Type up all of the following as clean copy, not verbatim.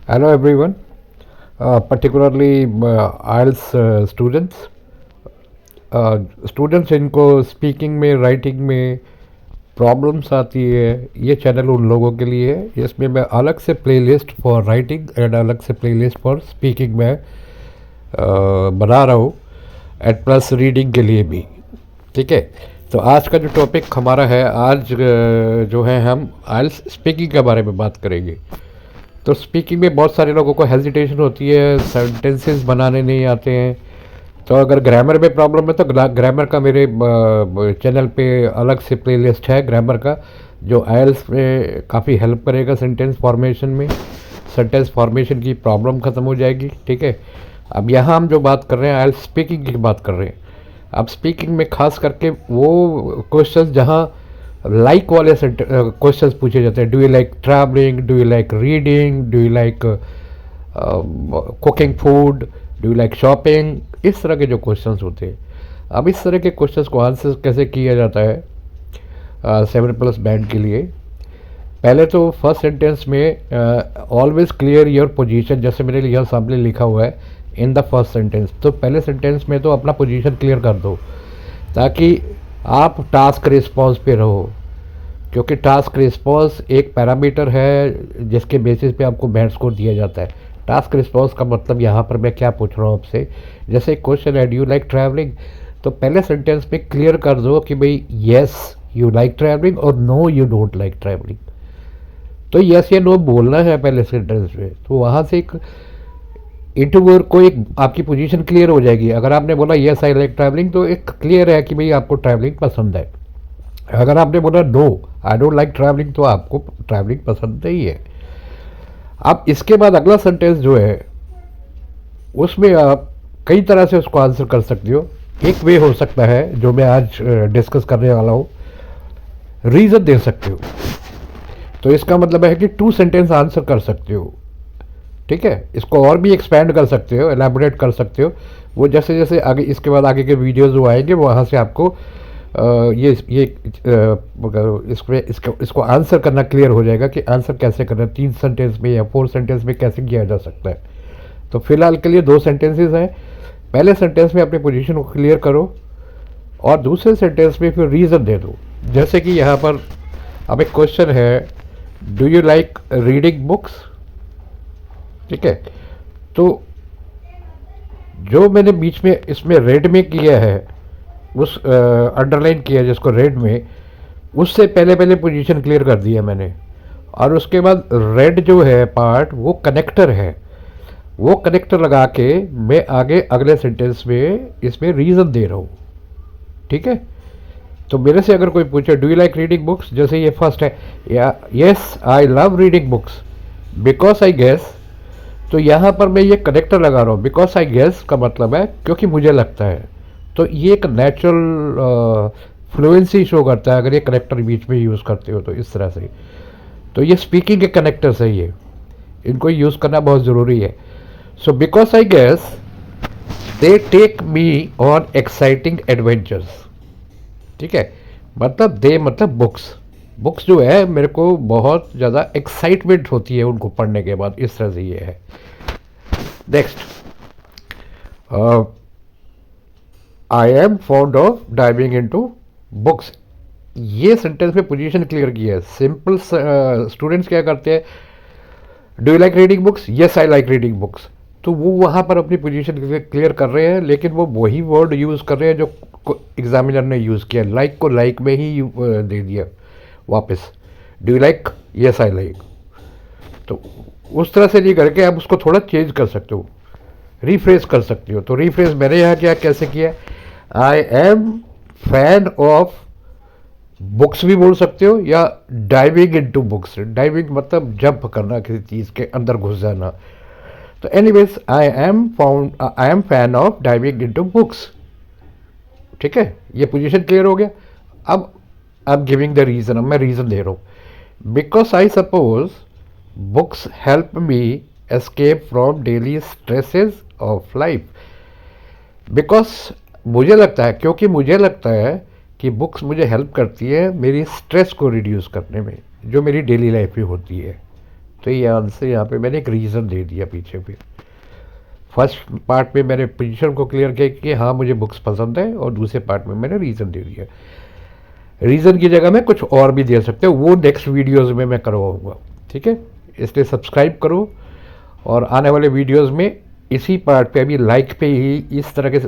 Hello everyone, particularly IELTS students. Students इनको speaking में writing में प्रॉब्लम्स आती है, ये चैनल उन लोगों के लिए है। इसमें मैं अलग से प्लेलिस्ट फॉर राइटिंग एंड अलग से प्लेलिस्ट फॉर स्पीकिंग में बना रहा हूँ, एंड प्लस रीडिंग के लिए भी। ठीक है, तो आज का जो टॉपिक हमारा है, आज जो है हम आइल्स स्पीकिंग के बारे में बात करेंगे। तो स्पीकिंग में बहुत सारे लोगों को हेजिटेशन होती है, सेंटेंसेस बनाने नहीं आते हैं। तो अगर ग्रामर में प्रॉब्लम है तो ग्रामर का मेरे चैनल पे अलग से प्लेलिस्ट है ग्रामर का, जो आइल्स में काफ़ी हेल्प करेगा सेंटेंस फॉर्मेशन में। सेंटेंस फॉर्मेशन की प्रॉब्लम ख़त्म हो जाएगी। ठीक है, अब यहाँ हम जो बात कर रहे हैं आइल्स स्पीकिंग की बात कर रहे हैं। अब स्पीकिंग में खास करके वो क्वेश्चंस जहाँ लाइक वाले क्वेश्चंस पूछे जाते हैं। Do you like travelling, do you like reading, do you like cooking food, do you like shopping, इस तरह के जो क्वेश्चंस होते हैं। अब इस तरह के क्वेश्चंस को आंसर कैसे किया जाता है 7+ बैंड के लिए। पहले तो फर्स्ट सेंटेंस में ऑलवेज क्लियर योर पोजीशन, जैसे मैंने यहाँ सामने लिखा हुआ है इन द फर्स्ट सेंटेंस। तो पहले सेंटेंस में तो अपना पोजीशन क्लियर कर दो, ताकि आप टास्क रिस्पॉन्स पे रहो। क्योंकि टास्क रिस्पॉन्स एक पैरामीटर है जिसके बेसिस पे आपको बैंड स्कोर दिया जाता है। टास्क रिस्पॉन्स का मतलब यहाँ पर मैं क्या पूछ रहा हूँ आपसे, जैसे क्वेश्चन है डू यू लाइक ट्रैवलिंग, तो पहले सेंटेंस में क्लियर कर दो कि भाई येस यू लाइक ट्रैवलिंग और no you don't like travelling. तो येस या नो बोलना है पहले सेंटेंस में, तो वहाँ से एक इंटरव्यूअर को एक आपकी पोजीशन क्लियर हो जाएगी। अगर आपने बोला येस आई लाइक ट्रैवलिंग, तो एक क्लियर है कि भाई आपको ट्रैवलिंग पसंद है। अगर आपने बोला no I don't like travelling, तो आपको ट्रैवलिंग पसंद नहीं है। अब इसके बाद अगला सेंटेंस जो है उसमें आप कई तरह से उसको आंसर कर सकते हो। एक वे हो सकता है जो मैं आज डिस्कस करने वाला हूँ, रीज़न दे सकते हो। तो इसका मतलब है कि 2 सेंटेंस आंसर कर सकते हो। ठीक है, इसको और भी एक्सपैंड कर सकते हो, एलैबोरेट कर सकते हो। वो जैसे जैसे आगे इसके बाद आगे के वीडियोस जो आएंगे वहाँ से आपको इसको आंसर करना क्लियर हो जाएगा कि आंसर कैसे करना है, 3 सेंटेंस में या 4 सेंटेंस में कैसे किया जा सकता है। तो फिलहाल के लिए 2 सेंटेंसेस हैं। पहले सेंटेंस में अपनी पोजीशन को क्लियर करो और दूसरे सेंटेंस में फिर रीज़न दे दो। जैसे कि यहाँ पर अब एक क्वेश्चन है, do you like reading books. ठीक है, तो जो मैंने बीच में इसमें रेड में किया है, उस अंडरलाइन किया है जिसको रेड में, उससे पहले पहले पोजीशन क्लियर कर दिया मैंने। और उसके बाद रेड जो है पार्ट वो कनेक्टर है, वो कनेक्टर लगा के मैं आगे अगले सेंटेंस में इसमें रीज़न दे रहा हूँ। ठीक है, तो मेरे से अगर कोई पूछे do you like reading books, जैसे ये फर्स्ट है या yes I love reading books because I guess, तो यहाँ पर मैं ये कनेक्टर लगा रहा हूँ। बिकॉज आई गेस का मतलब है क्योंकि मुझे लगता है। तो ये एक नेचुरल फ्लुएंसी शो करता है अगर ये कनेक्टर बीच में यूज़ करते हो तो इस तरह से। तो ये स्पीकिंग के कनेक्टर्स है, ये इनको यूज़ करना बहुत ज़रूरी है। So because I guess they take me on exciting adventures. ठीक है, मतलब दे मतलब बुक्स, बुक्स जो है मेरे को बहुत ज़्यादा एक्साइटमेंट होती है उनको पढ़ने के बाद, इस तरह से ये है। Next, I am fond of diving into books. ये सेंटेंस में पोजीशन क्लियर की है। सिंपल स्टूडेंट्स क्या करते हैं, do you like reading books, yes I like reading books, तो वो वहाँ पर अपनी पोजीशन क्लियर कर रहे हैं, लेकिन वो वही वर्ड यूज़ कर रहे हैं जो एग्जामिनर ने यूज़ किया। लाइक को लाइक में ही दे दिया वापस, do you like, yes I like. तो उस तरह से नहीं करके आप उसको थोड़ा चेंज कर सकते हो, रिफ्रेश कर सकते हो। तो रिफ्रेश मैंने यहाँ क्या कैसे किया, I am fan of books भी बोल सकते हो, या डाइविंग इनटू बुक्स। डाइविंग मतलब जंप करना, किसी चीज़ के अंदर घुस जाना। तो anyways I am fan of diving into books. ठीक है, ये पोजीशन क्लियर हो गया। अब I am giving the reason, अब मैं रीज़न दे रहा हूँ। Because I suppose books help me escape from daily stresses of life. Because मुझे लगता है, क्योंकि मुझे लगता है कि बुक्स मुझे हेल्प करती है मेरी स्ट्रेस को रिड्यूस करने में, जो मेरी डेली लाइफ में होती है। तो ये आंसर यहाँ पे मैंने एक रीज़न दे दिया पीछे भी। फर्स्ट पार्ट में मैंने पोजीशन को क्लियर किया कि हाँ मुझे बुक्स पसंद है, और दूसरे पार्ट में मैंने रीज़न दे दिया। रीज़न की जगह मैं कुछ और भी दे सकते हो, वो नेक्स्ट वीडियोज़ में मैं करवाऊँगा, ठीक है। इसलिए सब्सक्राइब करो, और आने वाले वीडियोज़ में इसी पार्ट पे, अभी लाइक पे ही, इस तरह के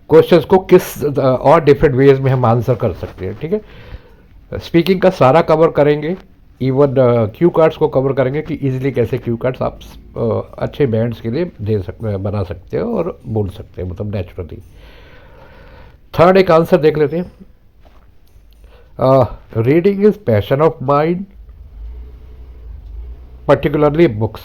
क्वेश्चंस को किस और डिफरेंट वेज में हम आंसर कर सकते हैं, ठीक है। स्पीकिंग का सारा कवर करेंगे, इवन क्यू कार्ड्स को कवर करेंगे कि इजीली कैसे क्यू कार्ड्स आप अच्छे बैंड्स के लिए बना सकते हो और बोल सकते हैं, मतलब नेचुरली। थर्ड एक आंसर देख लेते हैं। Reading is passion of mind, particularly books.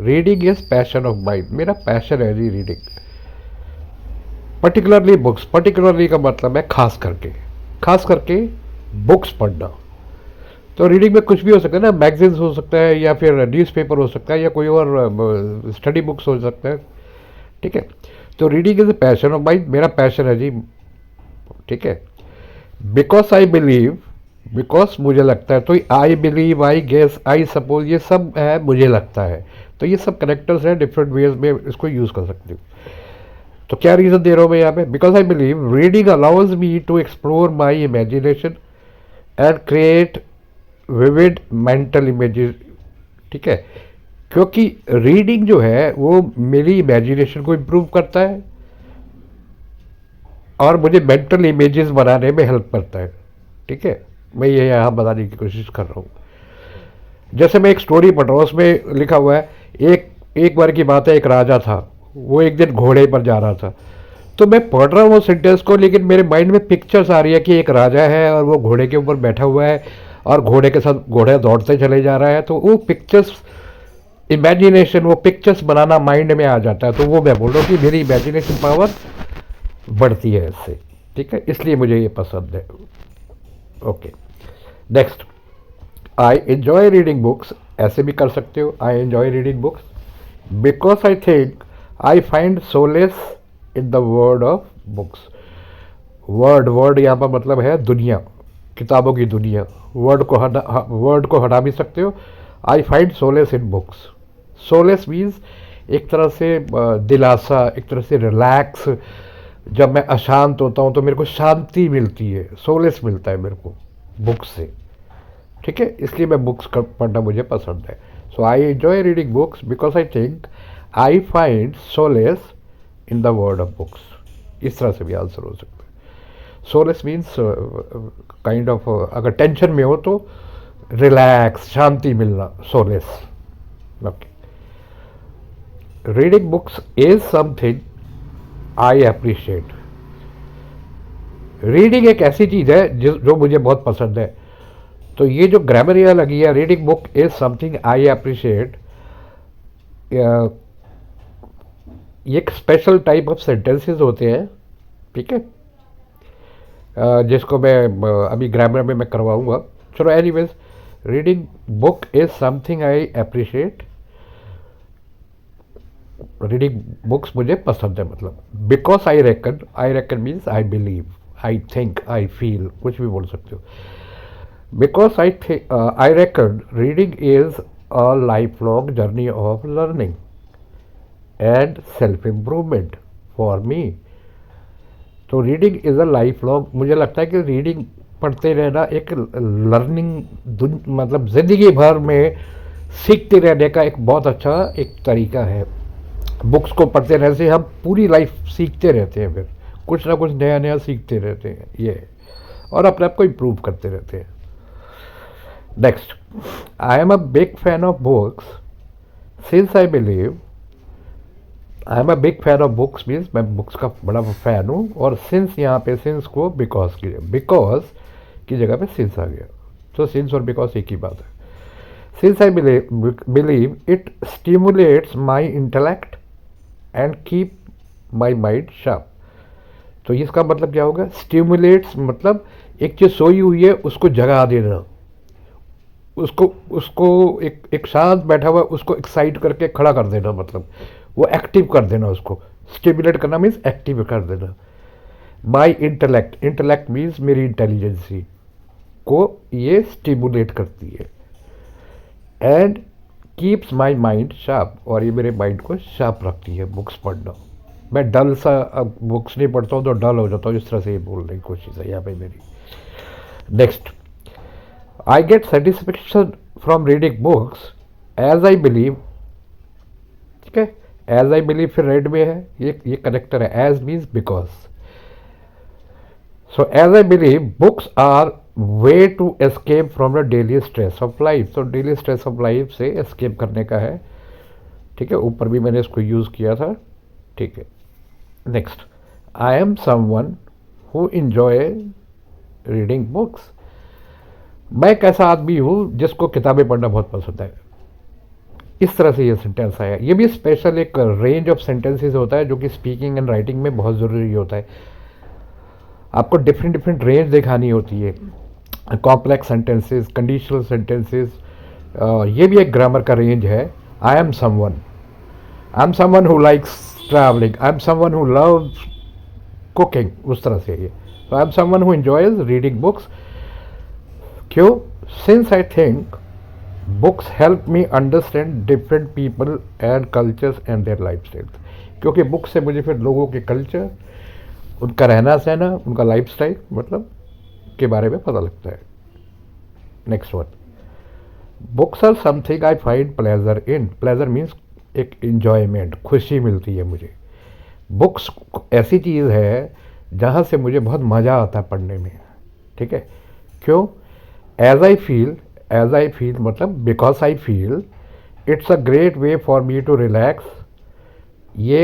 Reading is passion of mind, मेरा पैशन है जी रीडिंग, पर्टिकुलरली बुक्स। पर्टिकुलरली का मतलब है खास करके बुक्स पढ़ना। तो रीडिंग में कुछ भी हो सकता है ना, मैगजीन्स हो सकता है, या फिर न्यूज़पेपर हो सकता है, या कोई और स्टडी बुक्स हो सकता है, ठीक है। तो reading is a passion of mind, मेरा पैशन है जी, ठीक है। बिकॉज आई बिलीव, बिकॉज मुझे लगता है, तो I believe, I guess, I suppose, ये सब है मुझे लगता है। तो ये सब कनेक्टर्स हैं, डिफरेंट वेज में इसको यूज़ कर सकते हो। तो क्या रीज़न दे रहा हूँ मैं यहाँ पे? Because I believe reading allows me to explore my imagination and create vivid mental images, ठीक है। क्योंकि रीडिंग जो है वो मेरी इमेजिनेशन को इम्प्रूव करता है, और मुझे मेंटल इमेजेस बनाने में हेल्प करता है, ठीक है। मैं ये यहाँ बताने की कोशिश कर रहा हूँ। जैसे मैं एक स्टोरी पढ़ रहा हूँ, उसमें लिखा हुआ है, एक बार की बात है, एक राजा था, वो एक दिन घोड़े पर जा रहा था। तो मैं पढ़ रहा हूँ वो सेंटेंस को, लेकिन मेरे माइंड में पिक्चर्स आ रही है कि एक राजा है और वो घोड़े के ऊपर बैठा हुआ है, और घोड़े के साथ घोड़े दौड़ते चले जा रहा है। तो वो पिक्चर्स, इमेजिनेशन, वो पिक्चर्स बनाना माइंड में आ जाता है। तो वो मैं बोल रहा हूँ कि मेरी इमेजिनेशन पावर बढ़ती है इससे, ठीक है। इसलिए मुझे ये पसंद है। Okay, next, I enjoy reading books. ऐसे भी कर सकते हो, I enjoy reading books because I think I find solace in the word of books. Word यहाँ पर मतलब है दुनिया, किताबों की दुनिया। वर्ड को हटा भी सकते हो। आई फाइंड सोलेस इन बुक्स। सोलेस मीन्स एक तरह से दिलासा, एक तरह से रिलैक्स। जब मैं अशांत होता हूँ तो मेरे को शांति मिलती है, सोलेस मिलता है मेरे को बुक्स से, ठीक है। इसलिए मैं बुक्स पढ़ना मुझे पसंद है। So I enjoy reading books because I think I find solace in the word of books. इस तरह से भी आंसर हो सकता है। सोलेस मीन्स काइंड ऑफ, अगर टेंशन में हो तो रिलैक्स, शांति मिलना, solace. Okay, reading books is something I appreciate. Reading एक ऐसी चीज़ है जो मुझे बहुत पसंद है। तो ये जो ग्रामर यहाँ लगी है, reading book is something I appreciate, ये एक स्पेशल टाइप ऑफ सेंटेंसेस होते हैं, ठीक है, जिसको मैं अभी ग्रामर में मैं करवाऊंगा। चलो, anyways, reading book is something I appreciate. Reading books मुझे पसंद है, मतलब because I reckon means I believe, I think, I feel, कुछ भी बोल सकते हो। Because I reckon reading is a lifelong journey of learning and self improvement for me. तो reading is a lifelong, मुझे लगता है कि रीडिंग पढ़ते रहना एक लर्निंग, मतलब ज़िंदगी भर में सीखते रहने का एक बहुत अच्छा एक तरीका है। बुक्स को पढ़ते रहने से हम पूरी लाइफ सीखते रहते हैं, फिर कुछ ना कुछ नया नया सीखते रहते हैं ये, और अपने आप को इम्प्रूव करते रहते हैं। Next, I am a big fan of books since I believe. I am a big fan of books means मैं बुक्स का बड़ा फैन हूँ, और सिंस यहाँ पे सिंस को बिकॉज की जगह पे सिंस आ गया। तो सिंस और बिकॉज एक ही बात है। Since I believe it stimulates my intellect and keep my mind sharp. तो इसका मतलब क्या होगा? स्टिमुलेट्स मतलब एक चीज़ सोई हुई है उसको जगा देना, उसको एक शांत बैठा हुआ उसको एक्साइट करके खड़ा कर देना, मतलब वो एक्टिव कर देना। उसको स्टिमुलेट करना मीन्स एक्टिव कर देना। माई इंटेलेक्ट मीन्स मेरी इंटेलिजेंसी को ये स्टिमुलेट करती है, and keeps my mind sharp, और ये मेरे माइंड को शार्प रखती है बुक्स पढ़ना। मैं डल सा अब बुक्स नहीं पढ़ता हूँ तो डल हो जाता हूँ, इस तरह से ये बोलने की कोशिश है यहाँ पे मेरी। Next, I get satisfaction from reading books as I believe, ठीक है, एज आई बिलीव फिर रेड में है, ये कनेक्टर है, as means because. So as I believe books are way to escape from the daily stress of life. तो daily stress of life से escape करने का है, ठीक है, ऊपर भी मैंने इसको यूज़ किया था, ठीक है। Next, I am someone who enjoy reading books. मैं एक ऐसा आदमी हूँ जिसको किताबें पढ़ना बहुत पसंद है। इस तरह से ये सेंटेंस आया। ये भी स्पेशल एक रेंज ऑफ सेंटेंसेस होता है जो कि स्पीकिंग एंड राइटिंग में बहुत ज़रूरी होता है। आपको डिफरेंट डिफरेंट रेंज दिखानी होती है, कॉम्प्लेक्स सेंटेंसेस, कंडीशनल सेंटेंसेस, ये भी एक ग्रामर का रेंज है। I am someone who likes travelling, I am someone who loves cooking, उस तरह से ये। तो I am someone who enjoys reading books. क्यों? Since I think books help me understand different people and cultures and their lifestyle. क्योंकि book से मुझे फिर लोगों के कल्चर, उनका रहना सहना, उनका लाइफ स्टाइल मतलब के बारे में पता लगता है। Next one, books are something I find pleasure in. Pleasure means एक इंजॉयमेंट, खुशी मिलती है मुझे। बुक्स ऐसी चीज़ है जहाँ से मुझे बहुत मज़ा आता है पढ़ने में, ठीक है। क्यों? एज आई फील मतलब because I feel it's a great way for me to relax. ये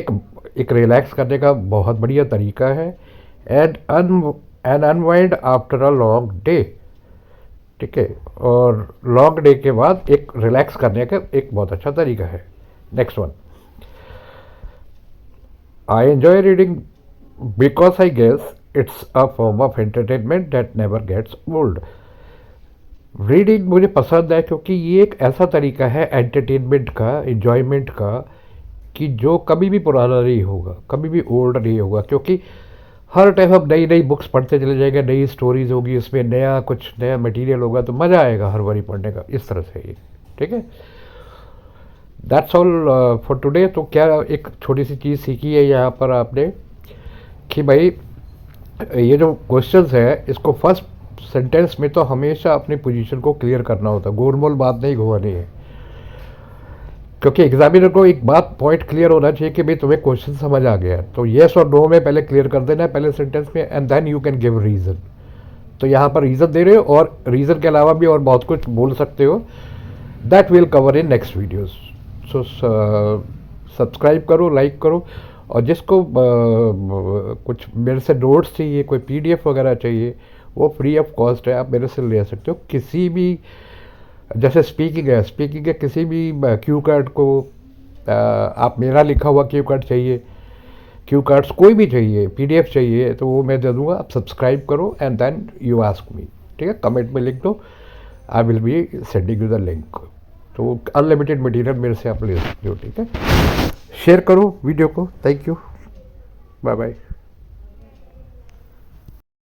एक रिलैक्स करने का बहुत बढ़िया तरीका है। And unwind after a long day, ठीक है, और लॉन्ग डे के बाद एक रिलैक्स करने का एक बहुत अच्छा तरीका है। Next one, I enjoy reading because I guess it's a form of entertainment that never gets old. Reading मुझे पसंद है क्योंकि ये एक ऐसा तरीका है एंटरटेनमेंट का, एंजॉयमेंट का, कि जो कभी भी पुराना नहीं होगा, कभी भी ओल्ड नहीं होगा। क्योंकि हर टाइम हम नई नई बुक्स पढ़ते चले जाएंगे, नई स्टोरीज होगी, उसमें नया कुछ नया मटेरियल होगा, तो मज़ा आएगा हर बारी पढ़ने का। इस तरह से ये, ठीक है। That's all for today. तो क्या एक छोटी सी चीज़ सीखी है यहाँ पर आपने कि भाई ये जो क्वेश्चंस है इसको फर्स्ट सेंटेंस में तो हमेशा अपनी पोजीशन को क्लियर करना होता है, गोलमोल बात नहीं घुमानी है। क्योंकि एग्जामिनर को एक बात पॉइंट क्लियर होना चाहिए कि भाई तुम्हें क्वेश्चन समझ आ गया, तो येस और नो में पहले क्लियर कर देना है पहले सेंटेंस में, and then you can give reason. तो यहाँ पर रीज़न दे रहे हो और रीज़न के अलावा भी और बहुत कुछ बोल सकते हो। That will cover in next videos. So subscribe करो, लाइक करो, और जिसको कुछ मेरे से नोट्स चाहिए, कोई PDF वगैरह चाहिए, वो फ्री ऑफ कॉस्ट है, आप मेरे से ले सकते हो। किसी भी, जैसे स्पीकिंग है किसी भी क्यू कार्ड को आप मेरा लिखा हुआ क्यू कार्ड चाहिए, क्यू कार्ड्स कोई भी चाहिए, PDF चाहिए, तो वो मैं दे दूँगा। आप सब्सक्राइब करो and then you ask me, ठीक है, कमेंट में लिख दो, I will be sending you the link. तो अनलिमिटेड मटेरियल मेरे से आप ले सकते हो, ठीक है। शेयर करो वीडियो को। Thank you, bye bye.